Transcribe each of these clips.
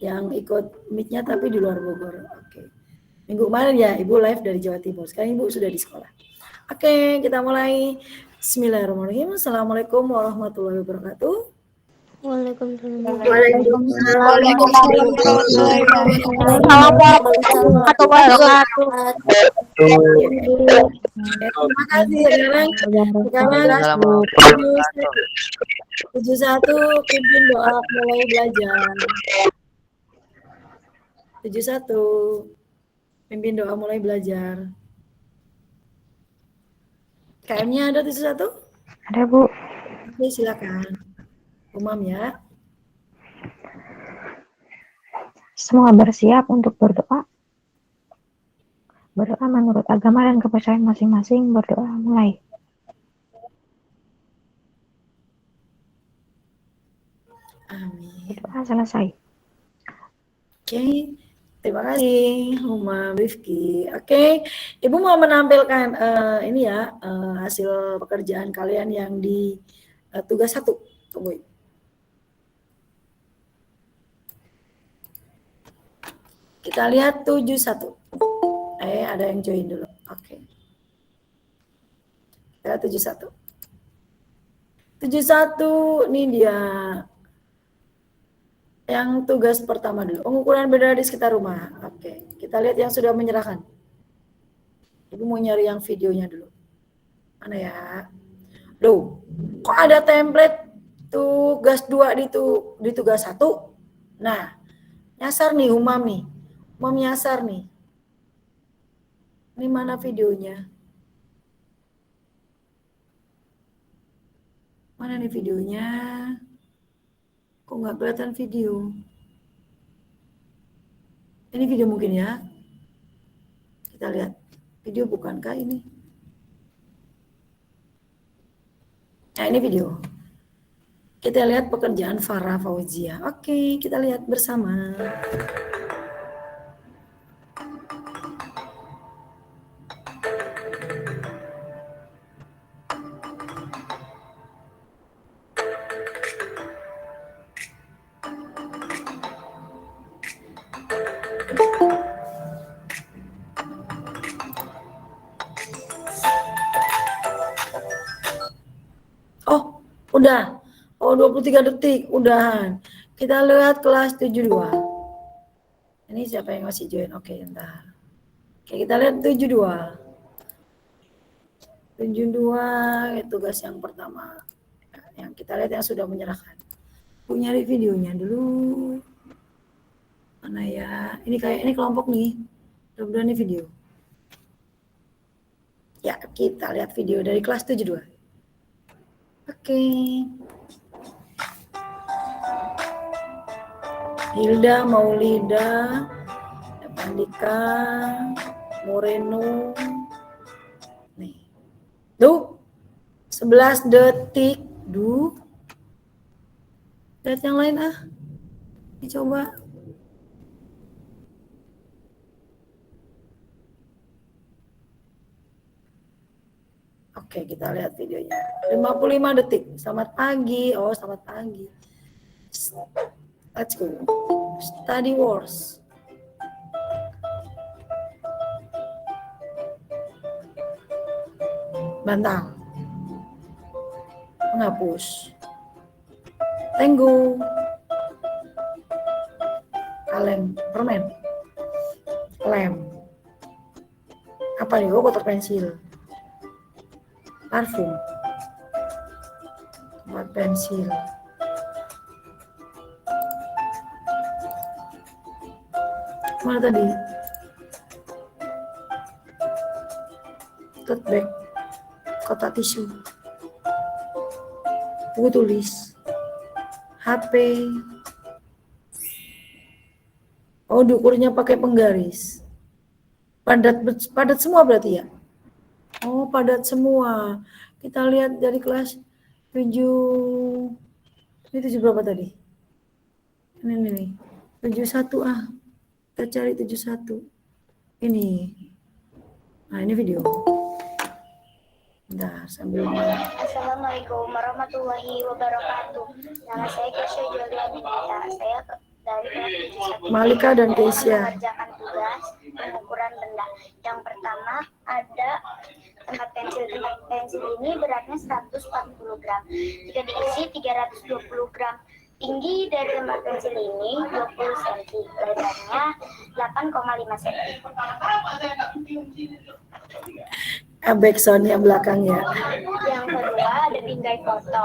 yang ikut meet-nya tapi di luar Bogor. Oke. Minggu kemarin ya Ibu live dari Jawa Timur. Sekarang Ibu sudah di sekolah. Oke, kita mulai. Bismillahirrahmanirrahim. Assalamualaikum warahmatullahi wabarakatuh. Waalaikumsalam. Terima kasih. Sekarang 71 pimpin doa mulai belajar. 71 pimpin doa mulai belajar. KM-nya ada 71? Ada, Bu. Oke, silakan. Umam ya. Semua bersiap untuk berdoa. Berdoa menurut agama dan kepercayaan masing-masing. Berdoa mulai. Amin. Berdoa selesai. Oke, terima kasih Umam Rifki. Oke, Ibu mau menampilkan ini ya hasil pekerjaan kalian yang di tugas 1. Tunggu. Kita lihat 71. Ada yang join dulu. Oke. Kita lihat 71. 71 ini dia yang tugas pertama dulu. Pengukuran berada di sekitar rumah. Oke. Kita lihat yang sudah menyerahkan. Ibu mau nyari yang videonya dulu. Mana ya? Loh, kok ada template tugas 2 di tugas 1? Nah, nyasar nih Umam nih. Umam nyasar nih. Ini mana videonya? Mana nih videonya? Kok nggak kelihatan video? Ini video mungkin ya? Kita lihat. Video bukankah ini? Nah, ini video. Kita lihat pekerjaan Farah Fauzia. Oke, kita lihat bersama. Oh, udah. Oh, 23 detik. Udahan. Kita lihat kelas 72. Ini siapa yang masih join? Oke, entar. Oke, kita lihat 72. 72 tugas yang pertama. Yang kita lihat yang sudah menyerahkan. Bu nyari videonya dulu. Mana ya? Ini kayak ini kelompok nih. Mudah-mudahan ini video. Ya, kita lihat video dari kelas 72. Oke. Hilda, Maulida, Pandika, Moreno. Nih. Duh. 11 detik. Duh. Lihat yang lain ah. Dicoba. Oke, kita lihat videonya. 55 detik. Selamat pagi. Oh, selamat pagi. Let's go. Study Wars. Bantal. Menghapus. Tenggo. Kalem. Permen. Lem. Apa nih? Oh, kotak pensil. Parfum. Tempat pensil. Mana tadi? Tote bag. Kotak tisu. Buku tulis. HP. Oh, diukurnya pakai penggaris. Padat semua berarti ya? Oh, padat semua. Kita lihat dari kelas 7. Ini 7 berapa tadi? Ini nih. 71 ah. Kita cari 71. Ini. Nah, ini video. Bentar, sambil Assalamualaikum warahmatullahi wabarakatuh. Nama saya Kesha Julianita. Saya dari kelas 7 Malika dan Keisha. mengerjakan tugas pengukuran benda. Yang pertama ada tempat pensil. Tempat pensil ini beratnya 140 gram. Jika diisi 320 gram. Tinggi dari tempat pensil ini 20 cm. Lebarnya 8,5 cm. Backsound yang belakang ya. Yang kedua ada bingkai foto.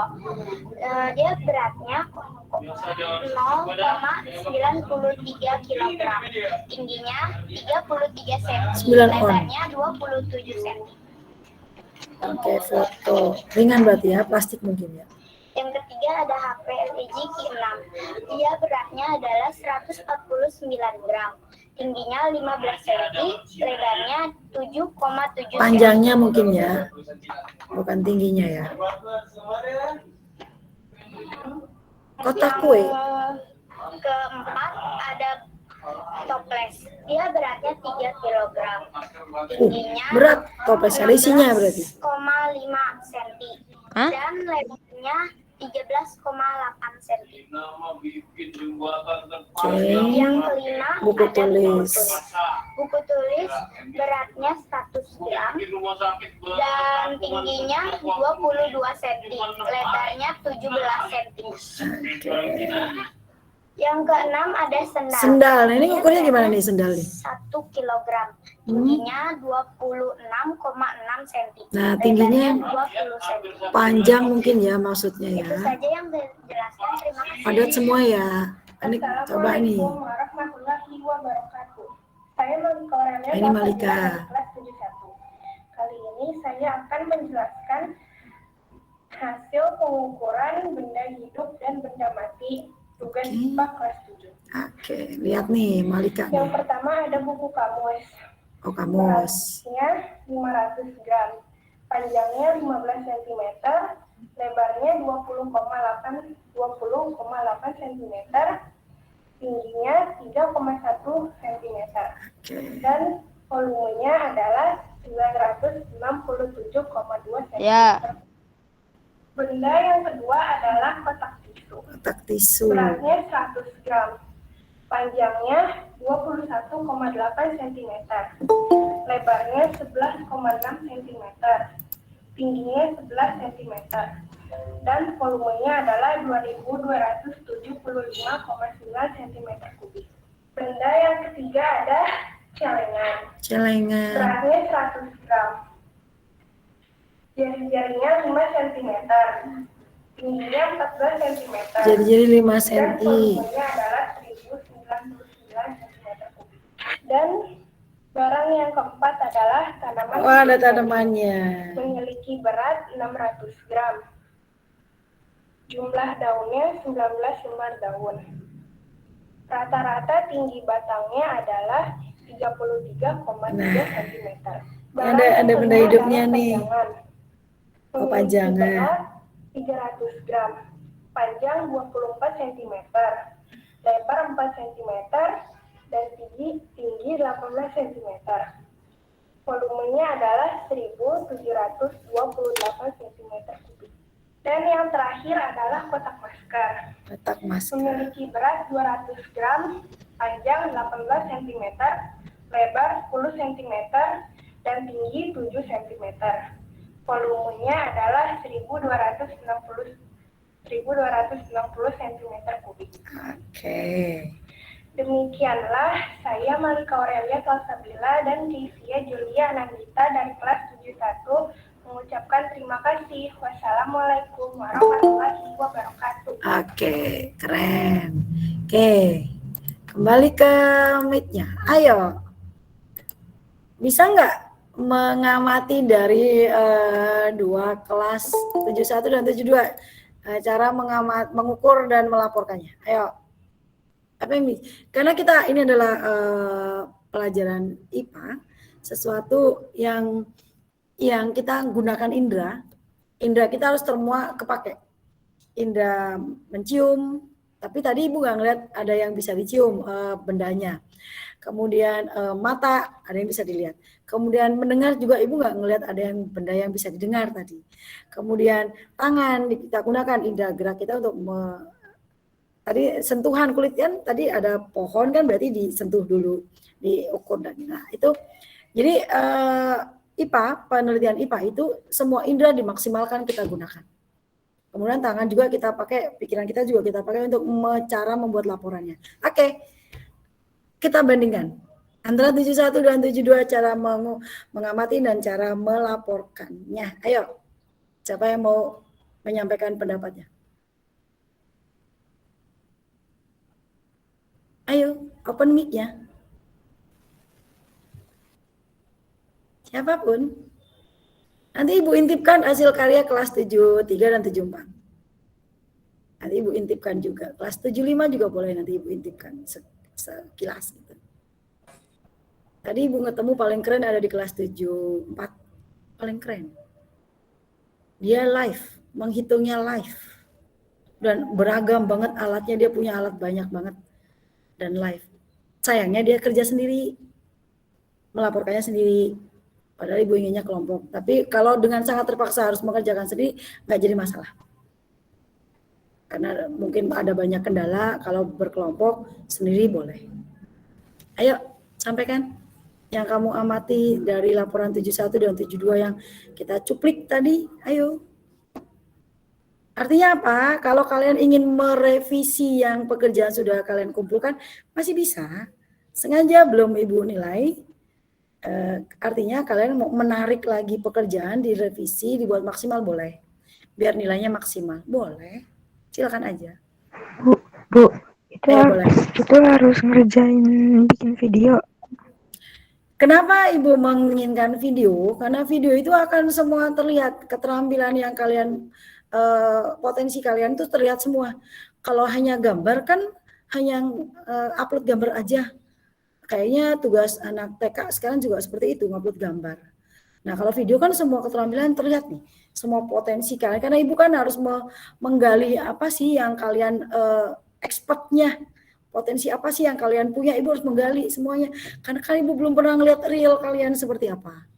Dia beratnya 0,93 kg. Tingginya 33 cm. 9 on. Lebarnya 27 cm. Oke, foto. Ringan berarti ya, plastik mungkin ya. Yang ketiga ada HP LG Q6. Dia beratnya adalah 149 gram. Tingginya 15 cm, lebarnya 7,7 cm. Panjangnya mungkin ya, bukan tingginya ya. Kotak kue. Yang keempat ada toples. Dia beratnya 3 kg. Tingginya Berat toples, ada isinya berarti. 16,5 cm. Hah? Dan lebarnya 13,8 cm. Oke. Yang kelima Buku ada tulis. Buku tulis beratnya 100 gram dan tingginya 22 cm, lebarnya 17 cm. Oke. Yang keenam ada sendal. Sendal. Nah, ini ukurnya gimana nih sendal nih? 1 kg. Tingginya 26,6 cm. Nah, tingginya 20 cm. panjang mungkin ya maksudnya ya. Itu saja yang saya jelaskan. Terima kasih. Padat semua ya. Ini coba nih. Assalamualaikum warahmatullahi wabarakatuh. Saya Malika Aurelia, Ini Malika. kelas 71. Kali ini saya akan menjelaskan hasil pengukuran benda hidup dan benda mati tugas IPA kelas 7. Oke, lihat nih Malika Yang nih. pertama ada buku kamus. Oh, kamus. Beratnya 500 gram. Panjangnya 15 cm, lebarnya 20,8 cm, tingginya 3,1 cm, Oke. dan volumenya adalah 967,2 cm. Ya. Benda yang kedua adalah kotak tisu. Kotak tisu. Beratnya 100 gram. Panjangnya 21,8 cm. Lebarnya 11,6 cm. Tingginya 11 cm. Dan volumenya adalah 2275,9 cm kubik. Benda yang ketiga ada celengan. Celengan. Beratnya 100 gram. Jari-jarinya 5 cm. Tingginya 14 cm. Jadi 5 Dan cm. volumenya adalah 1099 cm kubik. Dan barang yang keempat adalah tanaman. Oh, ada tanamannya. Memiliki berat 600 gram. Jumlah daunnya 19 lembar daun. Rata-rata tinggi batangnya adalah 33,3 cm. Ada benda hidupnya nih. Oh, panjangan. 300 gram. Panjang 24 cm. Lebar 4 cm. Dan tinggi 18 cm. Volumenya adalah 1728 cm kubik. Dan yang terakhir adalah kotak masker. Kotak masker. Memiliki berat 200 gram, panjang 18 cm, lebar 10 cm, dan tinggi 7 cm. Volumenya adalah 1260 cm kubik. Oke. Demikianlah saya Malika Aurelia Kalsabila dan Keisha Julia Anandita dari kelas 71 mengucapkan terima kasih. Wassalamualaikum warahmatullahi wabarakatuh. Oke, keren. Oke, kembali ke meet-nya. Ayo, bisa nggak mengamati dari dua kelas 71 dan 72 cara mengukur dan melaporkannya? Ayo. Apa ini? Karena kita ini adalah pelajaran IPA, sesuatu yang kita gunakan indera kita harus semua kepake. Indera mencium, tapi tadi Ibu nggak ngeliat ada yang bisa dicium bendanya. Kemudian mata ada yang bisa dilihat. Kemudian mendengar juga Ibu nggak ngeliat ada yang benda yang bisa didengar tadi. Kemudian tangan kita gunakan indera gerak kita untuk Tadi sentuhan kulit kan, tadi ada pohon kan berarti disentuh dulu, diukur dan nah itu. Jadi IPA, penelitian IPA itu semua indera dimaksimalkan kita gunakan. Kemudian tangan juga kita pakai, pikiran kita juga kita pakai untuk cara membuat laporannya. Oke, kita bandingkan antara 71 dan 72 cara mengamati dan cara melaporkannya. Ayo, siapa yang mau menyampaikan pendapatnya? Ayo, open mic-nya. Siapapun. Nanti Ibu intipkan hasil karya kelas 73 dan 74. Nanti Ibu intipkan juga. Kelas 75 juga boleh nanti Ibu intipkan sekilas. Gitu. Tadi Ibu ketemu paling keren ada di kelas 74. Paling keren. Dia live, menghitungnya live. Dan beragam banget alatnya, dia punya alat banyak banget. Dan live. Sayangnya dia kerja sendiri, melaporkannya sendiri. Padahal Ibu inginnya kelompok. Tapi kalau dengan sangat terpaksa harus mengerjakan sendiri, nggak jadi masalah. Karena mungkin ada banyak kendala, kalau berkelompok sendiri boleh. Ayo, sampaikan yang kamu amati dari laporan 71 dan 72 yang kita cuplik tadi. Ayo. Artinya apa? Kalau kalian ingin merevisi yang pekerjaan sudah kalian kumpulkan, masih bisa. Sengaja belum Ibu nilai, artinya kalian mau menarik lagi pekerjaan, direvisi, dibuat maksimal boleh. Biar nilainya maksimal, boleh. Silakan aja. Bu, itu harus ngerjain bikin video. Kenapa Ibu menginginkan video? Karena video itu akan semua terlihat, keterampilan yang kalian, potensi kalian itu terlihat semua. Kalau hanya gambar kan hanya upload gambar aja. Kayaknya tugas anak TK sekarang juga seperti itu, ngupload gambar. Nah kalau video kan semua keterampilan terlihat nih, semua potensi kalian. Karena Ibu kan harus menggali apa sih yang kalian expertnya. Potensi apa sih yang kalian punya, Ibu harus menggali semuanya. Karena kan Ibu belum pernah ngeliat real kalian seperti apa.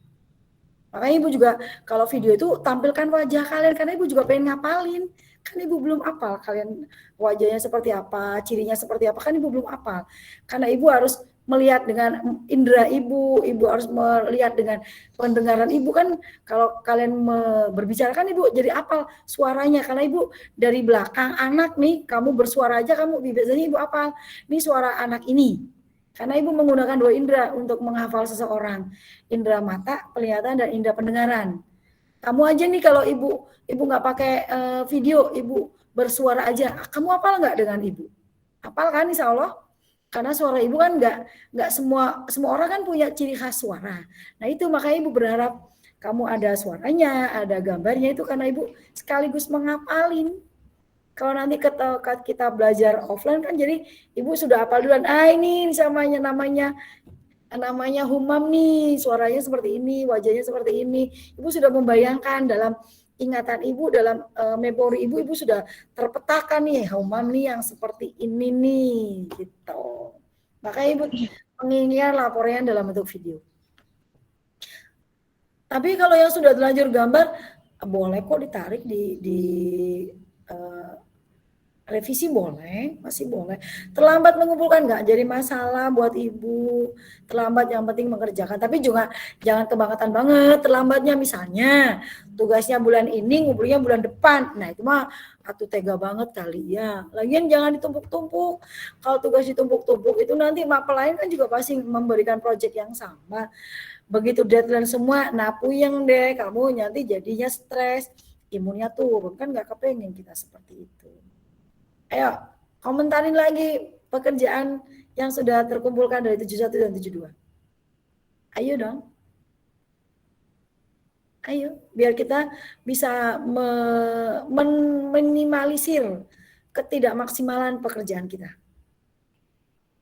Makanya Ibu juga kalau video itu tampilkan wajah kalian, karena Ibu juga pengen ngapalin. Kan Ibu belum apal kalian wajahnya seperti apa, cirinya seperti apa, kan Ibu belum apal. Karena Ibu harus melihat dengan indera Ibu harus melihat dengan pendengaran Ibu kan. Kalau kalian berbicara kan Ibu jadi apal suaranya, karena Ibu dari belakang anak nih, kamu bersuara aja kamu biasanya Ibu apal, ini suara anak ini. Karena Ibu menggunakan 2 indera untuk menghafal seseorang, indera mata, penglihatan, dan indera pendengaran. Kamu aja nih kalau Ibu nggak pakai video, Ibu bersuara aja, kamu hafal nggak dengan Ibu? Hafal kan insya Allah? Karena suara Ibu kan nggak semua orang kan punya ciri khas suara. Nah itu makanya Ibu berharap kamu ada suaranya, ada gambarnya, itu karena Ibu sekaligus menghafalin. Kalau nanti kita belajar offline kan jadi Ibu sudah hafal duluan. Ini namanya Humam nih, suaranya seperti ini, wajahnya seperti ini. Ibu sudah membayangkan dalam ingatan Ibu, dalam memori Ibu sudah terpetakan nih Humam nih yang seperti ini nih, gitu. Makanya Ibu menginginkan laporannya dalam bentuk video. Tapi kalau yang sudah terlanjur gambar, boleh kok ditarik di revisi boleh, masih boleh. Terlambat mengumpulkan nggak jadi masalah buat Ibu. Terlambat yang penting mengerjakan. Tapi juga jangan kebangetan banget terlambatnya. Misalnya tugasnya bulan ini, ngumpulnya bulan depan. Nah itu mah atuh tega banget kali ya. Lagian jangan ditumpuk-tumpuk. Kalau tugas ditumpuk-tumpuk itu nanti mapel lain kan juga pasti memberikan proyek yang sama. Begitu deadline semua, nah puyeng deh. Kamu nanti jadinya stres, imunnya turun. Kan nggak kepengen kita seperti itu. Ayo, komentarin lagi pekerjaan yang sudah terkumpulkan dari 71 dan 72. Ayo dong. Ayo, biar kita bisa meminimalisir ketidakmaksimalan pekerjaan kita.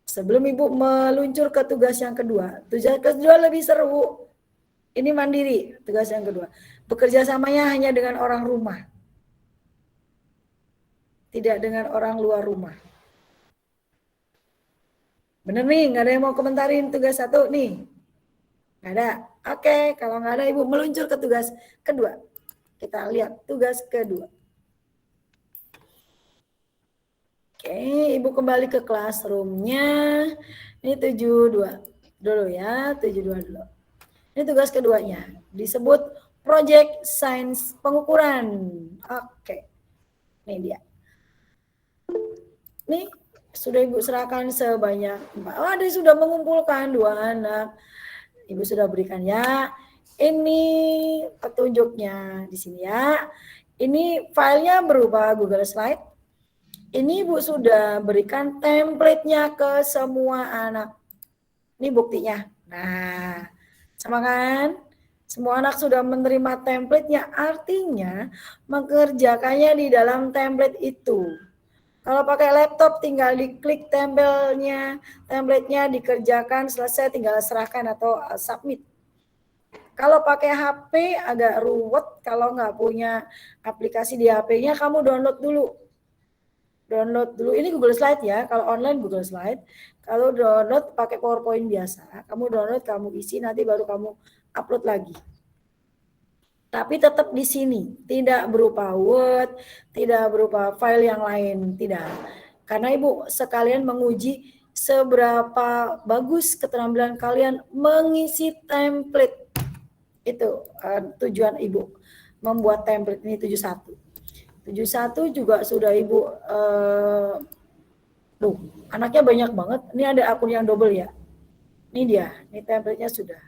Sebelum Ibu meluncur ke tugas yang kedua. Tugas kedua lebih seru. Ini mandiri, tugas yang kedua. Bekerja samanya hanya dengan orang rumah. Tidak dengan orang luar rumah. Bener nih, nggak ada yang mau komentarin tugas 1 nih? Nggak ada? Oke, kalau nggak ada Ibu meluncur ke tugas kedua. Kita lihat tugas kedua. Oke, Ibu kembali ke classroom-nya. Ini 72 dulu ya, 72 dulu. Ini tugas keduanya, disebut project science pengukuran. Oke, ini dia. Nih, sudah Ibu serahkan sebanyak 4. Oh, ada sudah mengumpulkan 2 anak. Ibu sudah berikan ya. Ini petunjuknya di sini ya. Ini filenya berupa Google Slide. Ini Ibu sudah berikan template-nya ke semua anak. Ini buktinya. Nah, sama kan? Semua anak sudah menerima template-nya, artinya mengerjakannya di dalam template itu. Kalau pakai laptop tinggal diklik template-nya dikerjakan, selesai tinggal serahkan atau submit. Kalau pakai HP agak ruwet, kalau nggak punya aplikasi di HP-nya kamu download dulu. Ini Google Slide ya, kalau online Google Slide. Kalau download pakai PowerPoint biasa, kamu download, kamu isi, nanti baru kamu upload lagi. Tapi tetap di sini, tidak berupa Word, tidak berupa file yang lain, tidak. Karena Ibu sekalian menguji seberapa bagus keterampilan kalian mengisi template. Itu tujuan Ibu membuat template ini 71. 71 juga sudah Ibu, anaknya banyak banget. Ini ada akun yang double ya. Ini dia, ini template-nya sudah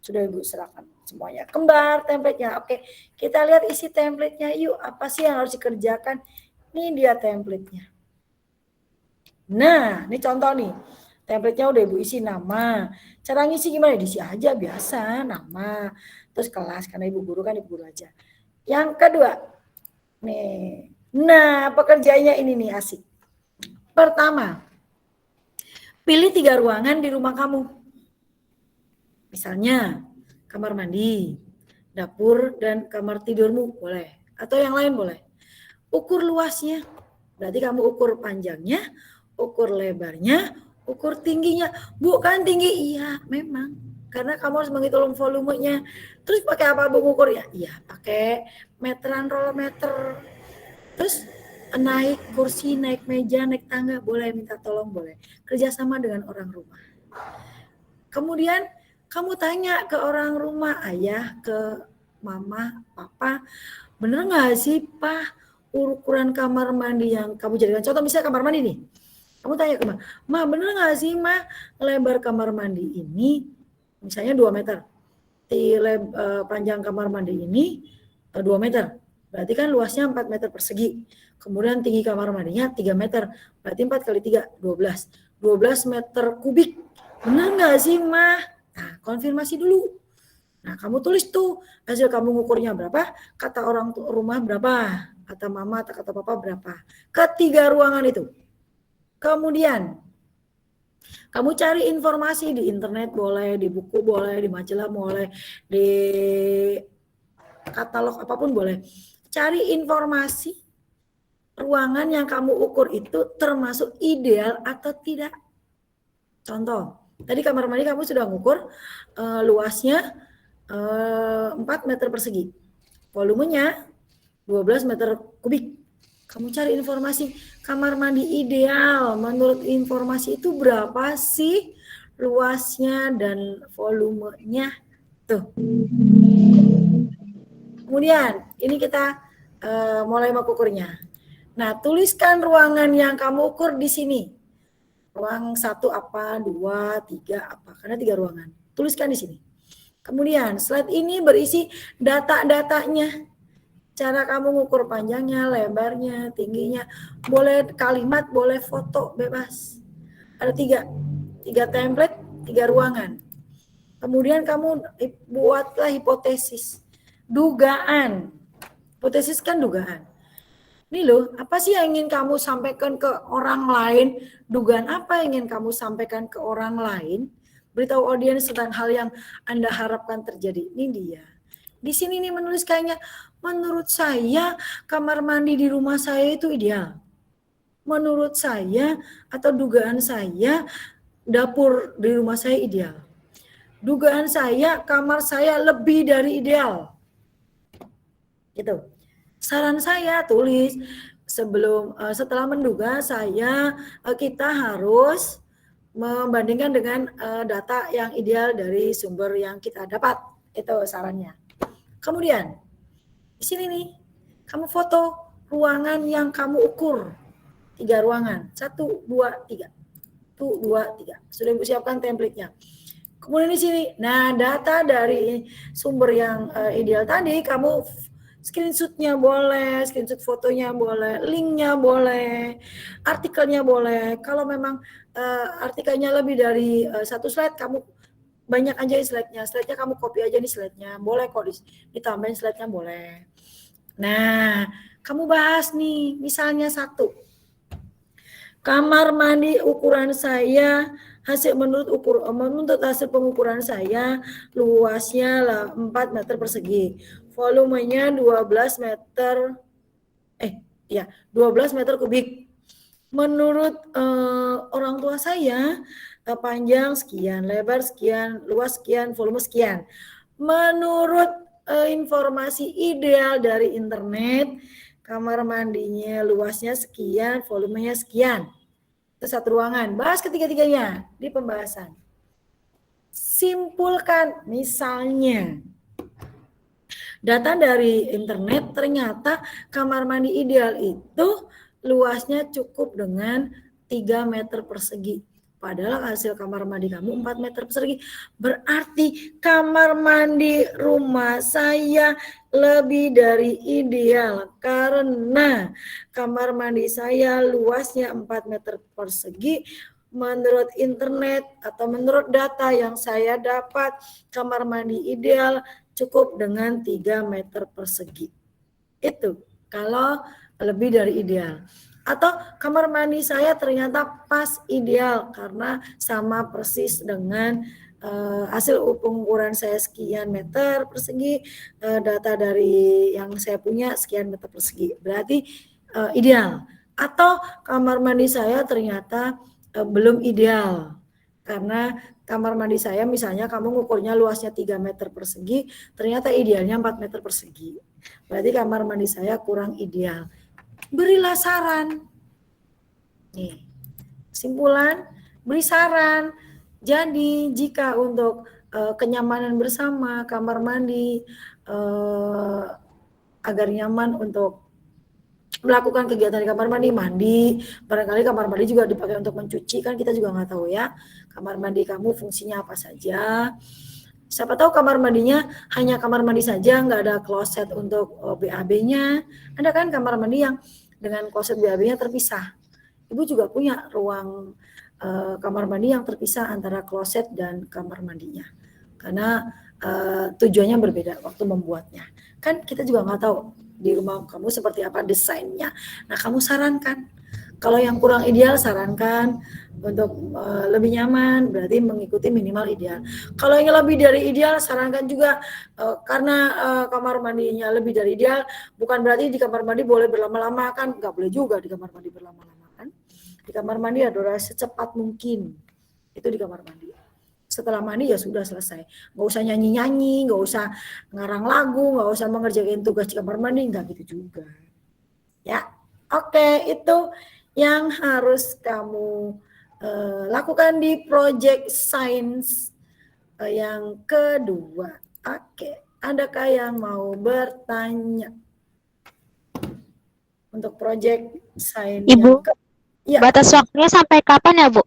Ibu serahkan semuanya. Kembar template-nya. Oke, kita lihat isi template-nya yuk. Apa sih yang harus dikerjakan? Ini dia template-nya. Nah, ini contoh nih. Template-nya udah Ibu isi nama. Cara ngisi gimana? Diisi aja biasa, nama. Terus kelas, karena Ibu guru kan Ibu guru aja. Yang kedua, nih. Nah, pekerjaannya ini nih asik. Pertama, pilih 3 ruangan di rumah kamu. Misalnya, kamar mandi, dapur, dan kamar tidurmu boleh. Atau yang lain boleh. Ukur luasnya. Berarti kamu ukur panjangnya, ukur lebarnya, ukur tingginya. Bukan tinggi, iya memang. Karena kamu harus menghitung volumenya. Terus pakai apa Bu ukur ya? Iya, pakai meteran roller meter. Terus naik kursi, naik meja, naik tangga, boleh, minta tolong boleh. Kerjasama dengan orang rumah. Kemudian kamu tanya ke orang rumah, ayah, ke mama, papa, bener nggak sih Pak ukuran kamar mandi yang kamu jadikan contoh, misalnya kamar mandi nih. Kamu tanya ke Ma, bener nggak sih Ma lebar kamar mandi ini misalnya 2 meter. Panjang kamar mandi ini 2 meter. Berarti kan luasnya 4 meter persegi. Kemudian tinggi kamar mandinya 3 meter. Berarti 4 kali 3, 12. 12 meter kubik. Benar nggak sih, Ma? Nah, konfirmasi dulu. Nah, kamu tulis tuh hasil kamu ngukurnya berapa, kata orang rumah berapa, kata mama atau kata papa berapa. Ketiga ruangan itu. Kemudian, kamu cari informasi di internet boleh, di buku boleh, di majalah boleh, di katalog apapun boleh. Cari informasi ruangan yang kamu ukur itu termasuk ideal atau tidak. Contoh, tadi kamar mandi kamu sudah ngukur luasnya 4 meter persegi. Volumenya 12 meter kubik. Kamu cari informasi kamar mandi ideal. Menurut informasi itu berapa sih luasnya dan volumenya? Tuh. Kemudian ini kita mulai mengukurnya. Nah, tuliskan ruangan yang kamu ukur di sini. Ruang 1 apa, 2, 3 apa. Karena 3 ruangan. Tuliskan di sini. Kemudian slide ini berisi data-datanya. Cara kamu ngukur panjangnya, lebarnya, tingginya. Boleh kalimat, boleh foto, bebas. Ada 3 template, 3 ruangan. Kemudian kamu buatlah hipotesis. Dugaan. Hipotesis kan dugaan. Ini loh, apa sih yang ingin kamu sampaikan ke orang lain? Dugaan apa yang ingin kamu sampaikan ke orang lain? Beritahu audiens tentang hal yang Anda harapkan terjadi. Ini dia. Di sini nih menuliskannya, menurut saya kamar mandi di rumah saya itu ideal. Menurut saya atau dugaan saya dapur di rumah saya ideal. Dugaan saya kamar saya lebih dari ideal. Gitu. Saran saya tulis setelah menduga kita harus membandingkan dengan data yang ideal dari sumber yang kita dapat. Itu sarannya. Kemudian di sini nih, kamu foto ruangan yang kamu ukur. 3 ruangan. 1, 2, 3. 1, 2, 3. Sudah Ibu siapkan template-nya. Kemudian di sini, nah data dari sumber yang ideal tadi, kamu screenshot-nya boleh, screenshot fotonya boleh, link-nya boleh, artikelnya boleh. Kalau memang artikelnya lebih dari 1 slide, kamu banyak aja slide-nya. Slide-nya kamu copy aja nih slide-nya. Boleh kok ditambahin slide-nya boleh. Nah, kamu bahas nih, misalnya 1. Kamar mandi ukuran saya menurut hasil pengukuran saya luasnya 4 meter persegi. Volumenya 12 meter 12 meter kubik. Menurut orang tua saya panjang sekian, lebar sekian, luas sekian, volume sekian. Menurut informasi ideal dari internet, kamar mandinya luasnya sekian, volumenya sekian. Itu 1 ruangan. Bahas ketiga-tiganya di pembahasan. Simpulkan, misalnya data dari internet ternyata kamar mandi ideal itu luasnya cukup dengan 3 meter persegi. Padahal hasil kamar mandi kamu 4 meter persegi. Berarti kamar mandi rumah saya lebih dari ideal. Karena kamar mandi saya luasnya 4 meter persegi. Menurut internet atau menurut data yang saya dapat, kamar mandi ideal cukup dengan 3 meter persegi. Itu kalau lebih dari ideal. Atau kamar mandi saya ternyata pas ideal karena sama persis dengan hasil pengukuran saya sekian meter persegi, data dari yang saya punya sekian meter persegi. Berarti ideal. Atau kamar mandi saya ternyata belum ideal karena kamar mandi saya misalnya kamu ngukurnya luasnya 3 meter persegi, ternyata idealnya 4 meter persegi. Berarti kamar mandi saya kurang ideal. Berilah saran. Nih, kesimpulan, beri saran. Jadi jika untuk kenyamanan bersama kamar mandi agar nyaman untuk melakukan kegiatan di kamar mandi, barangkali kamar mandi juga dipakai untuk mencuci, kan kita juga nggak tahu ya kamar mandi kamu fungsinya apa saja. Siapa tahu kamar mandinya hanya kamar mandi saja, nggak ada kloset untuk BAB-nya. Ada kan kamar mandi yang dengan kloset BAB-nya terpisah. Ibu juga punya ruang kamar mandi yang terpisah antara kloset dan kamar mandinya. Karena tujuannya berbeda waktu membuatnya. Kan kita juga nggak tahu di rumah kamu seperti apa desainnya. Nah, kamu sarankan. Kalau yang kurang ideal, sarankan untuk lebih nyaman, berarti mengikuti minimal ideal. Kalau yang lebih dari ideal, sarankan juga karena kamar mandinya lebih dari ideal, bukan berarti di kamar mandi boleh berlama-lama, kan nggak boleh juga di kamar mandi berlama-lama kan. Di kamar mandi adalah secepat mungkin, itu di kamar mandi. Setelah mandi ya sudah selesai. Nggak usah nyanyi-nyanyi, nggak usah ngarang lagu, nggak usah mengerjakan tugas di kamar mandi, nggak gitu juga. Ya, oke, itu yang harus kamu lakukan di project science yang kedua. Oke, adakah yang mau bertanya untuk project science? Ibu, ya. batas waktunya sampai kapan ya, Bu?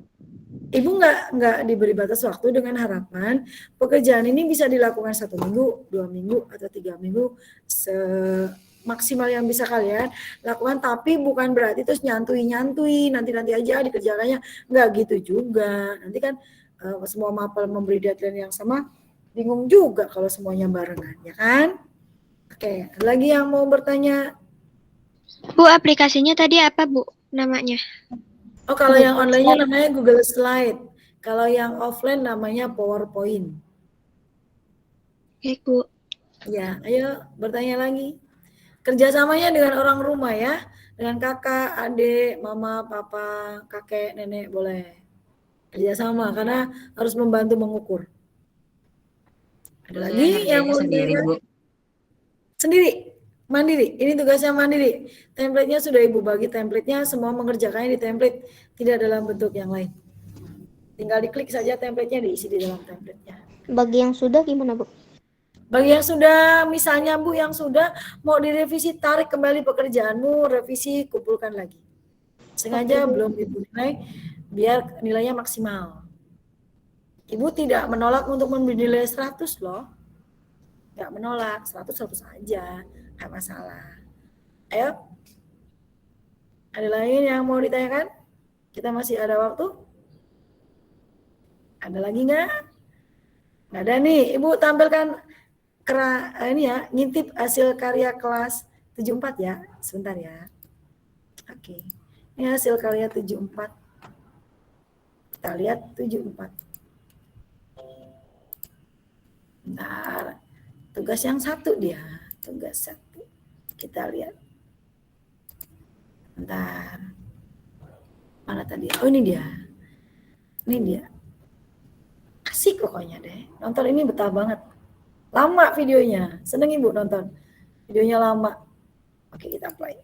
Ibu nggak diberi batas waktu, dengan harapan pekerjaan ini bisa dilakukan 1 minggu, 2 minggu, atau 3 minggu semaksimal yang bisa kalian lakukan. Tapi bukan berarti terus nyantui nanti aja dikerjakannya, nggak gitu juga. Nanti kan semua mapel memberi deadline yang sama, bingung juga kalau semuanya barengan, ya kan? Oke, ada lagi yang mau bertanya? Bu, aplikasinya tadi apa, Bu, namanya? Oh, kalau yang online-nya namanya Google Slide. Kalau yang offline namanya PowerPoint. Oke, Bu. Ya, ayo bertanya lagi. Kerjasamanya dengan orang rumah ya. Dengan kakak, adik, mama, papa, kakek, nenek, boleh. Kerjasama, karena harus membantu mengukur. Ada lagi yang mau sendiri, Bu. Sendiri? Mandiri, ini tugasnya mandiri. Template-nya sudah Ibu bagi template-nya, semua mengerjakannya di template, tidak dalam bentuk yang lain. Tinggal diklik saja template-nya, diisi di dalam template-nya. Bagi yang sudah gimana, Bu? Bagi yang sudah, misalnya Bu yang sudah mau direvisi, tarik kembali pekerjaanmu, revisi, kumpulkan lagi. Sengaja belum Ibu nilai, biar nilainya maksimal. Ibu tidak menolak untuk memberi nilai 100 loh. Nggak menolak, 100 aja, nggak masalah. Ayo, ada lain yang mau ditanyakan? Kita masih ada waktu? Ada lagi nggak? Nggak ada nih, Ibu tampilkan ini ya, ngintip hasil karya kelas 74 ya, sebentar ya. Oke, ini hasil karya 74. Kita lihat 74. Bentar, tugas yang satu dia, tugas satu. Kita lihat. Bentar. Mana tadi? Oh ini dia. Ini dia. Asik pokoknya deh. Nonton ini betah banget. Lama videonya. Seneng Ibu nonton. Videonya lama. Oke, kita play.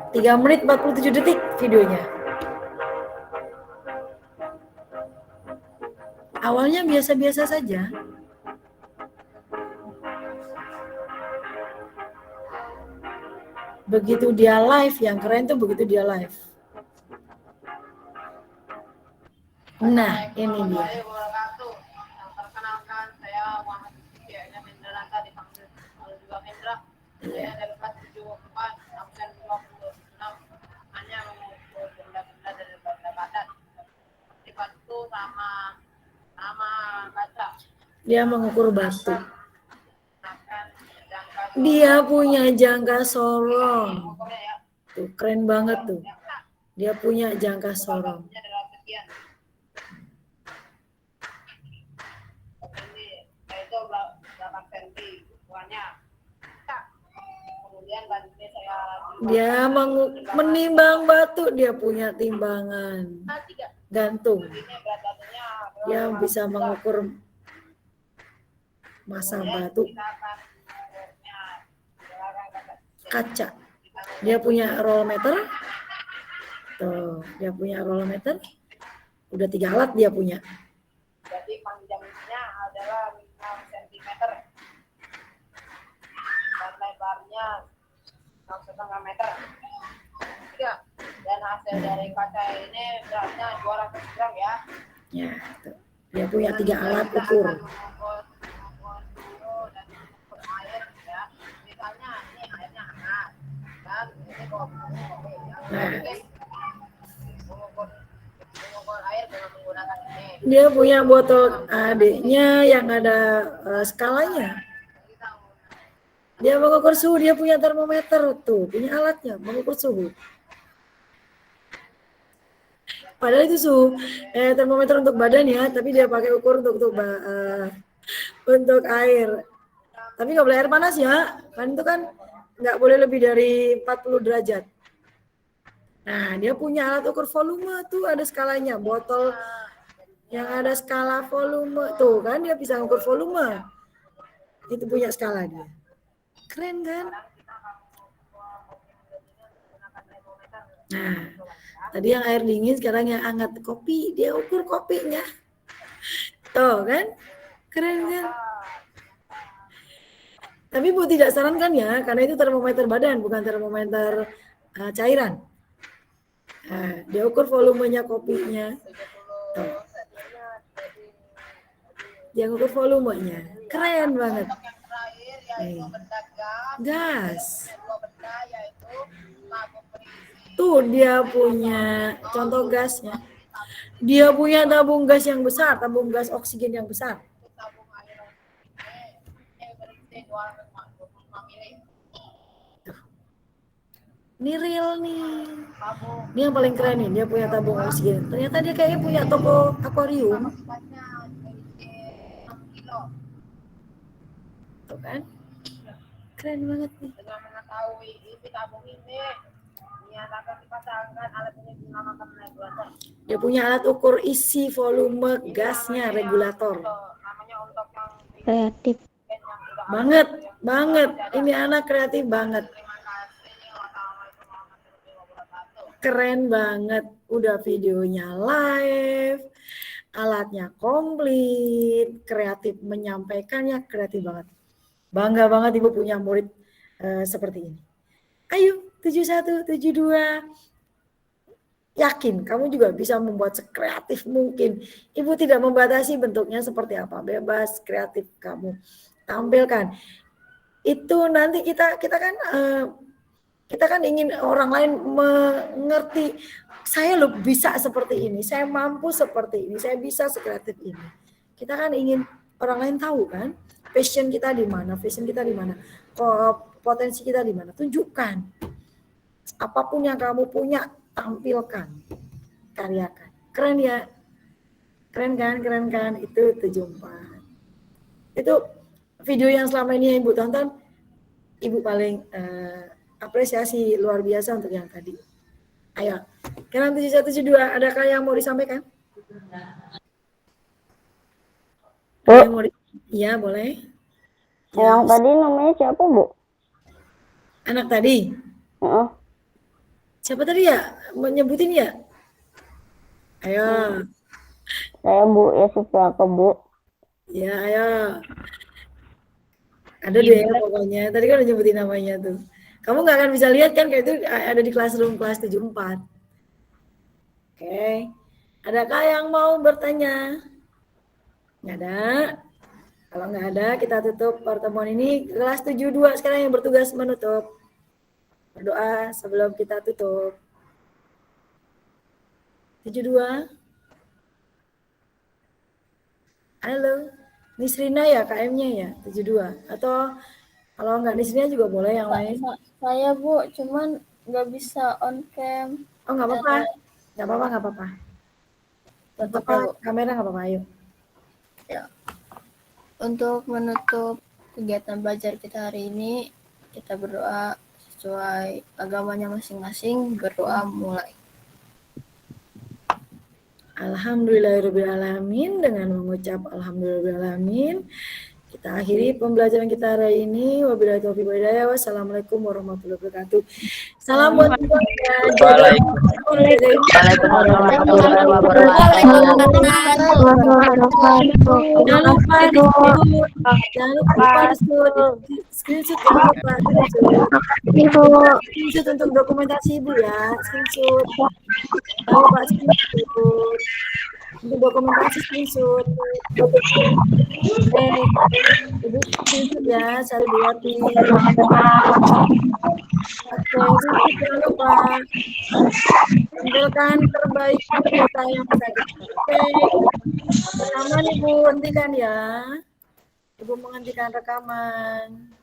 3 menit 47 detik videonya. Awalnya biasa-biasa saja. Begitu dia live, yang keren tuh begitu dia live. Nah, ini dia. Perkenalkan, saya Muhammad Suci, Mendra Nata dipanggil juga Mendra. Saya dari kelas 74, absen 26, hanya mengukur benda-benda dari benda badan. Seperti batu sama kaca. Dia mengukur batu. Dia punya jangka sorong. Tuh, keren banget tuh. Dia punya jangka sorong. Itu berapa senti ukurannya. Kemudian ganti saya Dia menimbang batu, dia punya timbangan gantung. Dia bisa mengukur massa batu kaca. Dia punya roll meter. Tuh, dia punya roll meter. Udah 3 alat dia punya. Jadi panjangnya adalah 5 cm dan lebarnya 6,5 meter. Ya, dan hasil dari kaca ini beratnya 200 gram ya. Ya, tuh. Dia punya 3 alat ukur. Dan ukur air ya. Misalnya ini airnya hangat dan ini kopi ya. Nah. Mengukur air dengan menggunakan ini. Dia punya botol adiknya yang ada skalanya. Dia mengukur suhu, dia punya termometer tuh, punya alatnya mengukur suhu. Padahal itu suhu termometer untuk badan ya, tapi dia pakai ukur untuk air. Tapi nggak boleh air panas ya, kan itu kan nggak boleh lebih dari 40 derajat. Nah, dia punya alat ukur volume tuh, ada skalanya, botol yang ada skala volume tuh kan, dia bisa ukur volume. Itu punya skala dia. Keren kan? Nah, tadi yang air dingin, sekarang yang hangat kopi, dia ukur kopinya. Tuh kan? Keren kan? Tapi Bu tidak sarankan ya, karena itu termometer badan, bukan termometer cairan. Nah, dia ukur volumenya kopinya. Tuh. Dia ukur volumenya. Keren banget. Nih. Gas. Tuh dia punya contoh gasnya. Dia punya tabung gas yang besar, tabung gas oksigen yang besar. Ini real nih. Ini yang paling keren nih, dia punya tabung oksigen. Ternyata dia kayaknya punya toko akuarium. Tuh kan? Keren banget nih. Dengan mengetahui isi tabung ini, dinyatakan dipasangkan alat ini dinamakan regulator. Dia punya alat ukur isi volume gasnya, regulator. Namanya untuk yang Kreatif. yang sudah Banget, banget. Ini anak kreatif banget. Terima kasih. Wassalamualaikum warahmatullahi wabarakatuh. Keren banget. Udah videonya live, alatnya komplit, kreatif menyampaikannya, kreatif banget. Bangga banget Ibu punya murid seperti ini. Ayo, 71, 72. Yakin kamu juga bisa membuat sekreatif mungkin. Ibu tidak membatasi bentuknya seperti apa, bebas kreatif kamu tampilkan. Itu nanti kita kan ingin orang lain mengerti, saya loh bisa seperti ini, saya mampu seperti ini, saya bisa sekreatif ini. Kita kan ingin orang lain tahu kan, passion kita di mana, potensi kita di mana, tunjukkan. Apapun yang kamu punya, tampilkan, karyakan. Keren ya? Keren kan? Itu 74. Itu video yang selama ini Ibu tonton, Ibu paling apresiasi luar biasa untuk yang tadi. Ayo, sekarang 7172, adakah yang mau disampaikan? Bu, Iya, boleh. yang tadi namanya siapa, Bu? Anak tadi? Heeh. Siapa tadi ya? Menyebutin ya? Ayo. Saya Bu Yusufia ke Bu. Ya, ayo. Ada deh pokoknya. Tadi kan udah nyebutin namanya tuh. Kamu nggak akan bisa lihat kan, kayak itu ada di classroom kelas 74. Oke. Adakah yang mau bertanya? Nggak ada. Kalau nggak ada, kita tutup pertemuan ini. Kelas 72 sekarang yang bertugas menutup. Berdoa sebelum kita tutup. 72. Halo. Nisrina ya KM-nya ya 72. Atau kalau nggak Nisrina juga boleh yang lain. Saya Bu, cuman nggak bisa on cam. Oh nggak apa-apa. Nggak apa-apa. Tetap Kamera nggak apa-apa, ayo. ya. Untuk menutup kegiatan belajar kita hari ini, kita berdoa sesuai agamanya masing-masing. Berdoa mulai. Alhamdulillahirrahmanirrahim. Dengan mengucap alhamdulillahirrahmanirrahim, kita akhiri pembelajaran kita hari ini. Wabillahi taufiq wal hidayah. Wassalamualaikum warahmatullahi wabarakatuh. Salam buat semuanya. Waalaikumsalam warahmatullahi wabarakatuh. Jangan lupa screenshot screenshot untuk dokumentasi Ibu ya. Screenshot. Jangan lupa screenshot. Untuk dokumentasi screenshot. Ibu screenshot ya, Sari Buati. Oke, jangan lupa tampilkan terbaik kita yang tadi. Oke, rekaman Ibu hentikan ya. Ibu menghentikan rekaman.